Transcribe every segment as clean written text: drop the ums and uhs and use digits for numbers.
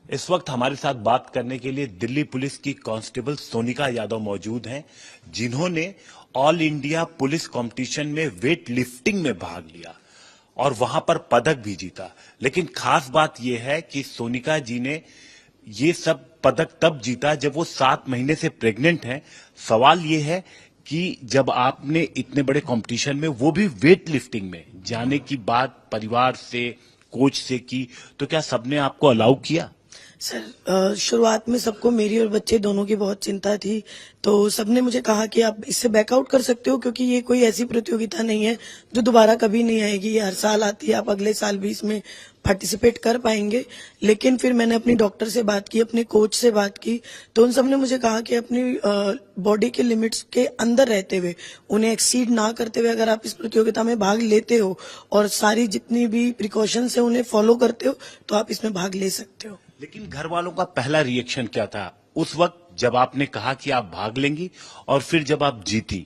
इस वक्त हमारे साथ बात करने के लिए दिल्ली पुलिस की कांस्टेबल सोनिका यादव मौजूद हैं, जिन्होंने ऑल इंडिया पुलिस कंपटीशन में वेट लिफ्टिंग में भाग लिया और वहां पर पदक भी जीता। लेकिन खास बात यह है कि सोनिका जी ने ये सब पदक तब जीता जब वो 7 महीने से प्रेग्नेंट हैं। सवाल ये है कि जब आपने इतने बड़े कंपटीशन में, वो भी वेट लिफ्टिंग में, जाने की बात परिवार से, कोच से की, तो क्या सबने आपको अलाउ किया? सर शुरुआत में सबको मेरी और बच्चे दोनों की बहुत चिंता थी। तो सबने मुझे कहा कि आप इससे बैकआउट कर सकते हो, क्योंकि ये कोई ऐसी प्रतियोगिता नहीं है जो दोबारा कभी नहीं आएगी। ये हर साल आती है, आप अगले साल भी इसमें पार्टिसिपेट कर पाएंगे। लेकिन फिर मैंने अपनी डॉक्टर से बात की, अपने कोच से बात की, तो उन सब ने मुझे कहा कि अपनी बॉडी के लिमिट्स के अंदर रहते हुए, उन्हें एक्सीड ना करते हुए अगर आप इस प्रतियोगिता में भाग लेते हो और सारी जितनी भी प्रिकॉशंस है उन्हें फॉलो करते हो, तो आप इसमें भाग ले सकते हो। लेकिन घर वालों का पहला रिएक्शन क्या था उस वक्त जब आपने कहा कि आप भाग लेंगी, और फिर जब आप जीती?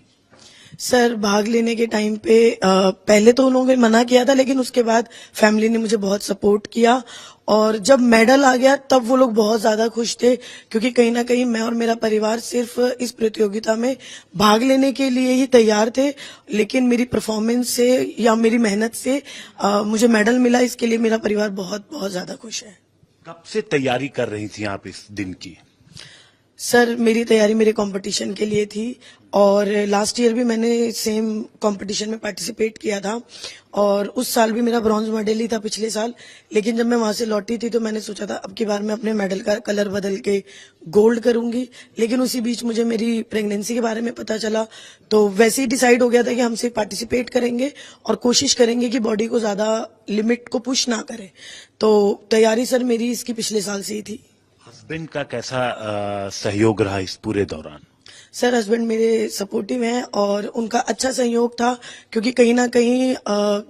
सर भाग लेने के टाइम पे पहले तो उन्होंने मना किया था, लेकिन उसके बाद फैमिली ने मुझे बहुत सपोर्ट किया। और जब मेडल आ गया तब वो लोग बहुत ज्यादा खुश थे, क्योंकि कहीं ना कहीं मैं और मेरा परिवार सिर्फ इस प्रतियोगिता में भाग लेने के लिए ही तैयार थे। लेकिन मेरी परफॉर्मेंस से या मेरी मेहनत से मुझे मेडल मिला, इसके लिए मेरा परिवार बहुत बहुत ज्यादा खुश है। कब से तैयारी कर रही थी आप इस दिन की? सर मेरी तैयारी मेरे कंपटीशन के लिए थी, और लास्ट ईयर भी मैंने सेम कंपटीशन में पार्टिसिपेट किया था, और उस साल भी मेरा ब्रॉन्ज मेडल ही था पिछले साल। लेकिन जब मैं वहां से लौटी थी तो मैंने सोचा था अब की बार मैं अपने मेडल का कलर बदल के गोल्ड करूंगी। लेकिन उसी बीच मुझे मेरी प्रेगनेंसी के बारे में पता चला, तो वैसे ही डिसाइड हो गया था कि हम सिर्फ पार्टिसिपेट करेंगे और कोशिश करेंगे कि बॉडी को ज्यादा लिमिट को पुश ना करें। तो तैयारी सर मेरी इसकी पिछले साल से ही थी। हस्बैंड का कैसा सहयोग रहा इस पूरे दौरान? सर हस्बैंड मेरे सपोर्टिव हैं और उनका अच्छा सहयोग था, क्योंकि कहीं ना कहीं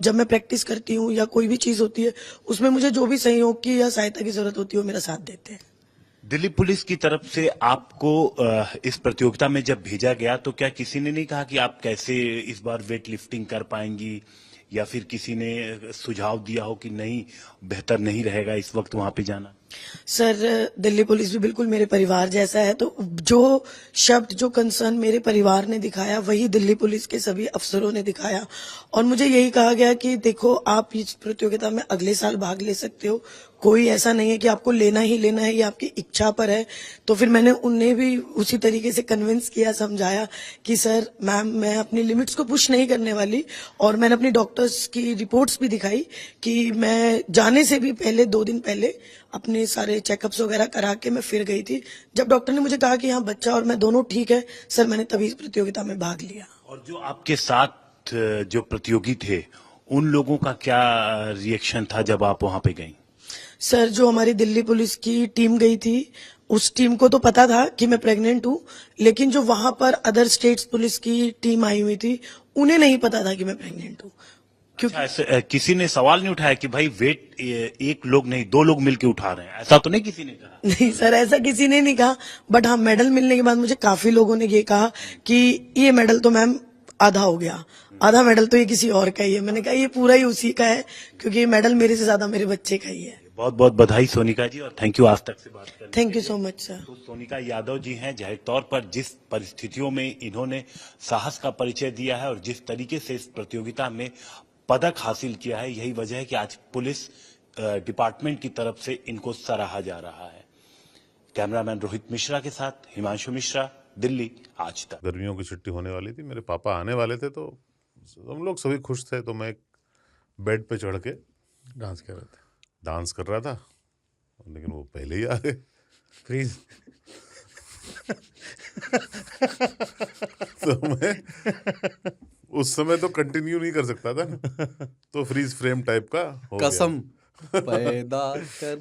जब मैं प्रैक्टिस करती हूँ या कोई भी चीज होती है उसमें मुझे जो भी सहयोग की या सहायता की जरूरत होती है वो मेरा साथ देते हैं। दिल्ली पुलिस की तरफ से आपको इस प्रतियोगिता में जब भेजा गया तो क्या किसी ने नहीं कहा कि आप कैसे इस बार वेट लिफ्टिंग कर पाएंगी, या फिर किसी ने सुझाव दिया हो कि नहीं, बेहतर नहीं रहेगा इस वक्त वहां पे जाना? सर दिल्ली पुलिस भी बिल्कुल मेरे परिवार जैसा है, तो जो शब्द जो कंसर्न मेरे परिवार ने दिखाया वही दिल्ली पुलिस के सभी अफसरों ने दिखाया। और मुझे यही कहा गया कि देखो आप इस प्रतियोगिता में अगले साल भाग ले सकते हो, कोई ऐसा नहीं है कि आपको लेना ही लेना है, ये आपकी इच्छा पर है। तो फिर मैंने उन्हें भी उसी तरीके से कन्विंस किया, समझाया कि सर मैम मैं अपनी लिमिट्स को पुश नहीं करने वाली। और मैंने अपनी डॉक्टर्स की रिपोर्ट्स भी दिखाई कि मैं जाने से भी पहले 2 दिन पहले अपने सारे चेकअप्स वगैरह करा के मैं फिर गई थी। जब डॉक्टर ने मुझे कहा कि हाँ बच्चा और मैं दोनों ठीक है, सर मैंने तभी इस प्रतियोगिता में भाग लिया। और जो आपके साथ जो प्रतियोगी थे उन लोगों का क्या रिएक्शन था जब आप वहां पे गई? सर जो हमारी दिल्ली पुलिस की टीम गई थी उस टीम को तो पता था कि मैं प्रेग्नेंट हूँ, लेकिन जो वहां पर अदर स्टेट्स पुलिस की टीम आई हुई थी उन्हें नहीं पता था कि मैं प्रेग्नेंट हूँ। अच्छा, ऐसे किसी ने सवाल नहीं उठाया कि भाई वेट एक लोग नहीं 2 लोग मिलके उठा रहे हैं, ऐसा तो नहीं किसी ने कहा? नहीं सर ऐसा किसी ने नहीं कहा, बट हाँ मेडल मिलने के बाद मुझे काफी लोगों ने ये कहा कि ये मेडल तो मैम आधा हो गया, आधा मेडल तो ये किसी और का ही है। मैंने कहा ये पूरा ही उसी का है, क्योंकि ये मेडल मेरे से ज्यादा मेरे बच्चे का ही है। बहुत बहुत बधाई सोनिका जी, और थैंक यू आज तक से बात करने के थैंक यू लिए। So much sir. तो सोनिका यादव जी हैं, जाहिर तौर पर जिस परिस्थितियों में इन्होंने साहस का परिचय दिया है और जिस तरीके से इस प्रतियोगिता में पदक हासिल किया है, यही वजह है कि आज पुलिस डिपार्टमेंट की तरफ से इनको सराहा जा रहा है। कैमरामैन रोहित मिश्रा के साथ हिमांशु मिश्रा, दिल्ली आज तक। गर्मियों की छुट्टी होने वाली थी, मेरे पापा आने वाले थे, तो हम लोग सभी खुश थे। तो मैं एक बेड पे चढ़ के डांस कर रहा था, लेकिन वो पहले ही आ गए। फ्रीज। तो मैं उस समय तो कंटिन्यू नहीं कर सकता था ना, तो फ्रीज फ्रेम टाइप का हो गया। कसम पैदा कर